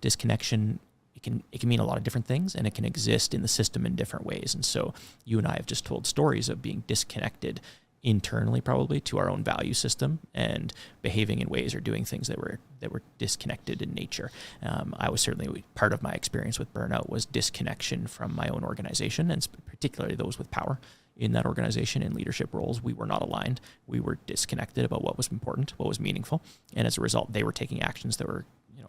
disconnection, it can mean a lot of different things, and it can exist in the system in different ways. And so you and I have just told stories of being disconnected internally, probably to our own value system, and behaving in ways or doing things that were disconnected in nature. I was certainly, part of my experience with burnout was disconnection from my own organization, and particularly those with power in that organization in leadership roles. We were not aligned. We were disconnected about what was important, what was meaningful. And as a result, they were taking actions that were,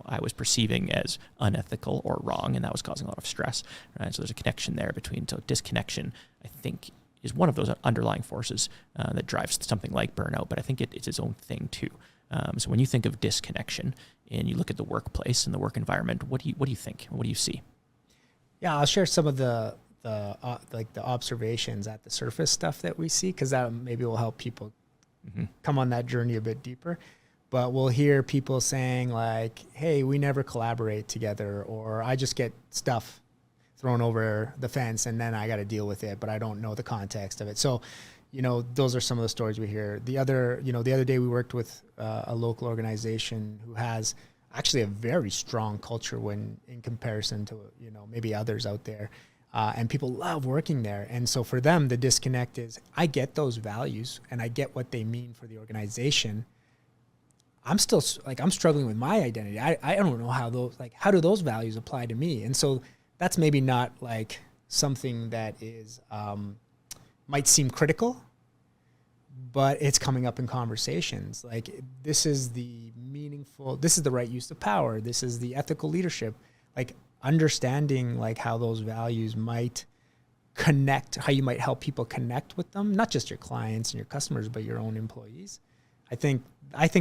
I was perceiving as unethical or wrong, and that was causing a lot of stress. Right? So there's a connection there between, so disconnection, I think, is one of those underlying forces that drives something like burnout, but I think it's its own thing too. So when you think of disconnection and you look at the workplace and the work environment, what do you think? What do you see? Yeah, I'll share some of the observations at the surface stuff that we see, because that maybe will help people come on that journey a bit deeper. But we'll hear people saying like, hey, we never collaborate together, or I just get stuff thrown over the fence and then I got to deal with it, but I don't know the context of it. So, those are some of the stories we hear. The other day we worked with a local organization who has actually a very strong culture when in comparison to, maybe others out there. And people love working there. And so for them, the disconnect is, I get those values and I get what they mean for the organization. I'm still I'm struggling with my identity. I don't know how do those values apply to me? And so that's maybe not like something that is, might seem critical, but it's coming up in conversations. Like, this is the right use of power. This is the ethical leadership. Like, understanding like how those values might connect, how you might help people connect with them, not just your clients and your customers, but your own employees. I think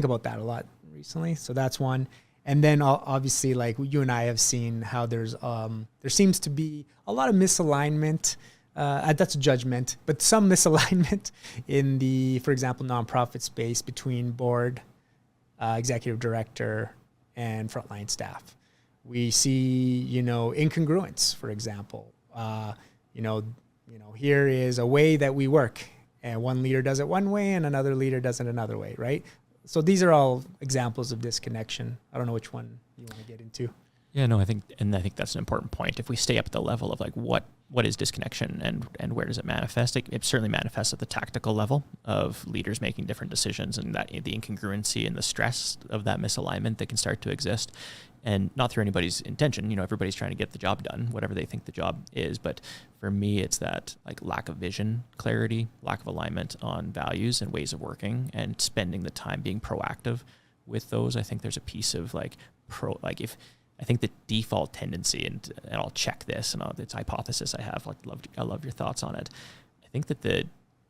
about that a lot recently. So that's one. And then obviously, like you and I have seen how there seems to be a lot of misalignment. That's judgment, but some misalignment in the, for example, nonprofit space between board, executive director, and frontline staff. We see, incongruence, for example. Here is a way that we work, and one leader does it one way and another leader does it another way, right? So these are all examples of disconnection. I don't know which one you want to get into. Yeah, no, I think that's an important point. If we stay up at the level of like what is disconnection and where does it manifest? It certainly manifests at the tactical level of leaders making different decisions, and that the incongruency and the stress of that misalignment that can start to exist, and not through anybody's intention. Everybody's trying to get the job done, whatever they think the job is. But for me, it's that like lack of vision, clarity, lack of alignment on values and ways of working, and spending the time being proactive with those. I think there's a piece of I think the default tendency, and I'll check this, and it's a hypothesis I have. I love your thoughts on it. I think that the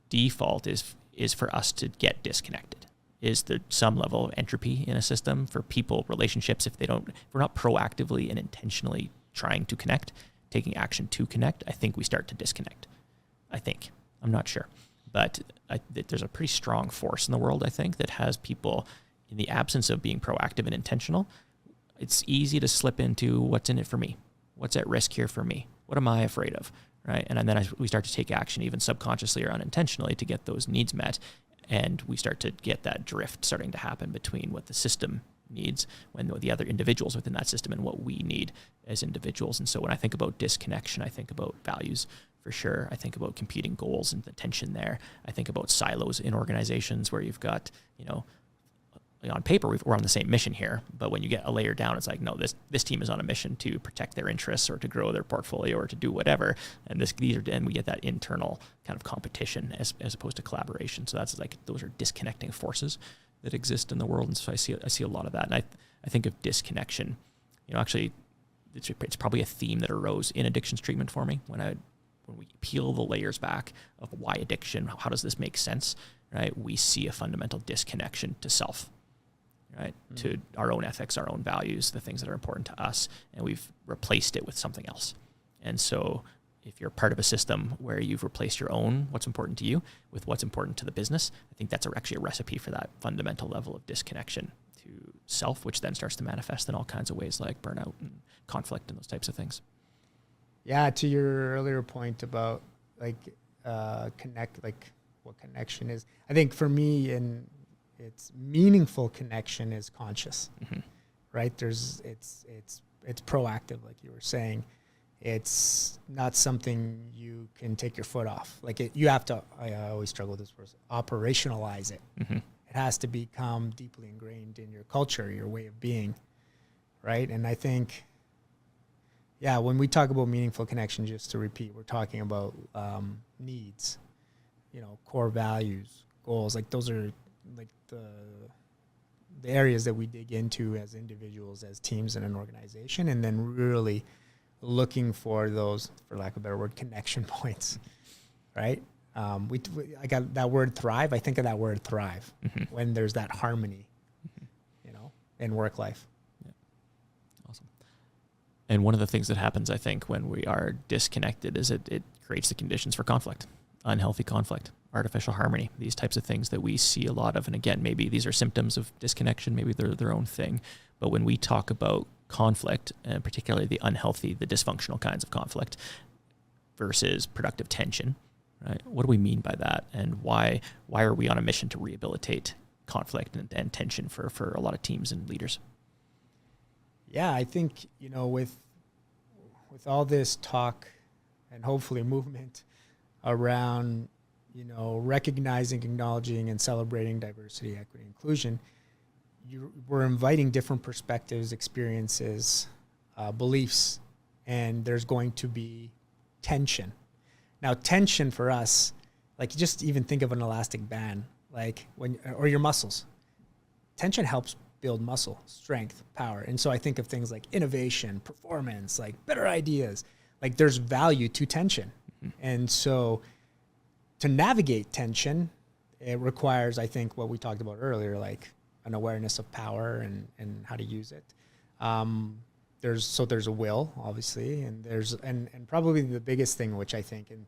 default is for us to get disconnected. Is there some level of entropy in a system for people, relationships, if we're not proactively and intentionally trying to connect, taking action to connect, I think we start to disconnect. I'm not sure. But there's a pretty strong force in the world, I think, that has people, in the absence of being proactive and intentional, it's easy to slip into what's in it for me. What's at risk here for me? What am I afraid of, right? And then we start to take action, even subconsciously or unintentionally, to get those needs met. And we start to get that drift starting to happen between what the system needs, when the other individuals within that system, and what we need as individuals. And so when I think about disconnection, I think about values for sure. I think about competing goals and the tension there. I think about silos in organizations where you've got, on paper, we're on the same mission here, but when you get a layer down, it's like, no, this team is on a mission to protect their interests or to grow their portfolio or to do whatever. And we get that internal kind of competition as opposed to collaboration. So that's like, those are disconnecting forces that exist in the world. And so I see a lot of that. And I think of disconnection, actually it's probably a theme that arose in addictions treatment for me. When we peel the layers back of why addiction, how does this make sense, right? We see a fundamental disconnection to self, right? To our own ethics, our own values, the things that are important to us, and we've replaced it with something else. And so if you're part of a system where you've replaced your own, what's important to you, with what's important to the business, I think that's actually a recipe for that fundamental level of disconnection to self, which then starts to manifest in all kinds of ways like burnout and conflict and those types of things. Yeah, to your earlier point about what connection is, I think for me, it's meaningful connection is conscious, right? It's it's proactive, like you were saying. It's not something you can take your foot off. Like you have to, I always struggle with this word, operationalize it. Mm-hmm. It has to become deeply ingrained in your culture, your way of being, right? And I think, when we talk about meaningful connection, just to repeat, we're talking about needs, core values, goals. Like those are like the areas that we dig into as individuals, as teams in an organization, and then really looking for those, for lack of a better word, connection points, right? I got that word thrive. I think of that word thrive when there's that harmony, in work life. Yeah. Awesome. And one of the things that happens, I think, when we are disconnected is it creates the conditions for conflict, unhealthy conflict, artificial harmony, these types of things that we see a lot of. And again, maybe these are symptoms of disconnection, maybe they're their own thing. But when we talk about conflict, and particularly the unhealthy, the dysfunctional kinds of conflict versus productive tension, right? What do we mean by that? And why are we on a mission to rehabilitate conflict and tension for a lot of teams and leaders? Yeah, I think, with all this talk and hopefully movement around, recognizing, acknowledging, and celebrating diversity, equity, inclusion, we're inviting different perspectives, experiences, beliefs, and there's going to be tension. Now, tension for us, like just even think of an elastic band, like or your muscles. Tension helps build muscle, strength, power. And so I think of things like innovation, performance, like better ideas. Like there's value to tension. Mm-hmm. And so to navigate tension, it requires, I think, what we talked about earlier, like an awareness of power and how to use it. There's a will, obviously, and and probably the biggest thing, which I think, and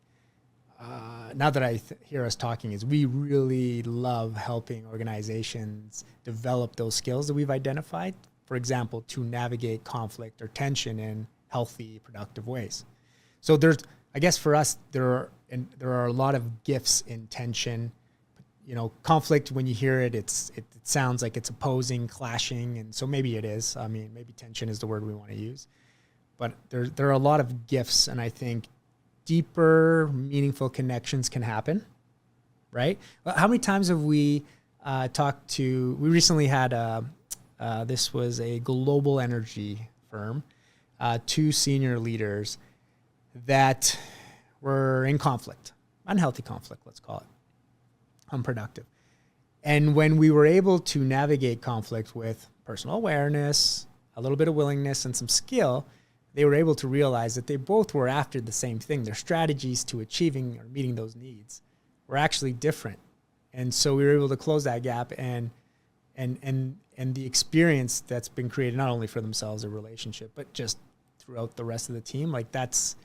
now that I hear us talking, is we really love helping organizations develop those skills that we've identified, for example, to navigate conflict or tension in healthy, productive ways. So I guess for us, there are a lot of gifts in tension. Conflict, when you hear it, it sounds like it's opposing, clashing, and so maybe it is. I mean, maybe tension is the word we want to use. But there are a lot of gifts, and I think deeper, meaningful connections can happen, right? How many times have we we recently had, this was a global energy firm, 2 senior leaders that were in conflict, unhealthy conflict, let's call it. Unproductive. And when we were able to navigate conflict with personal awareness, a little bit of willingness, and some skill, they were able to realize that they both were after the same thing. Their strategies to achieving or meeting those needs were actually different. And so we were able to close that gap and the experience that's been created not only for themselves, a relationship, but just throughout the rest of the team. Like that's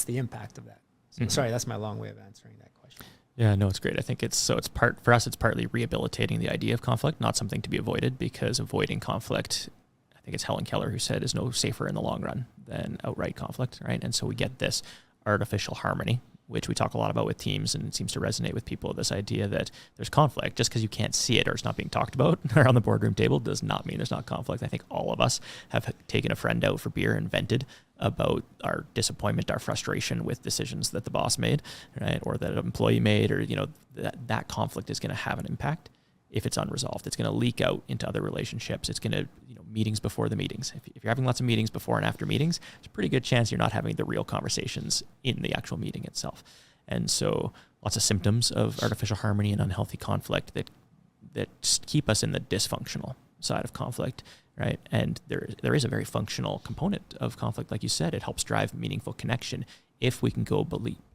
the impact of that. So, Sorry, that's my long way of answering that question. Yeah, no, it's great. I think it's partly rehabilitating the idea of conflict, not something to be avoided, because avoiding conflict, I think it's Helen Keller who said, is no safer in the long run than outright conflict, right? And so we get this artificial harmony, which we talk a lot about with teams, and it seems to resonate with people, this idea that there's conflict. Just because you can't see it or it's not being talked about around the boardroom table does not mean there's not conflict. I think all of us have taken a friend out for beer and vented about our disappointment, our frustration with decisions that the boss made, right? Or that an employee made, or, that conflict is going to have an impact if it's unresolved. It's going to leak out into other relationships. It's going to, meetings before the meetings. If you're having lots of meetings before and after meetings, there's a pretty good chance you're not having the real conversations in the actual meeting itself. And so lots of symptoms of artificial harmony and unhealthy conflict that keep us in the dysfunctional side of conflict, right? And there is a very functional component of conflict. Like you said, it helps drive meaningful connection if we can go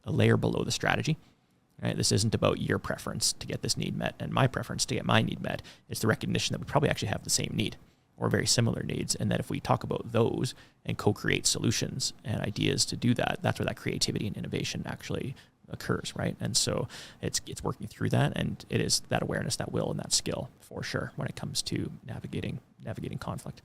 a layer below the strategy. Right? This isn't about your preference to get this need met and my preference to get my need met. It's the recognition that we probably actually have the same need or very similar needs. And that if we talk about those and co-create solutions and ideas to do that, that's where that creativity and innovation actually occurs, right? And so it's working through that, and it is that awareness, that will, and that skill for sure when it comes to navigating conflict.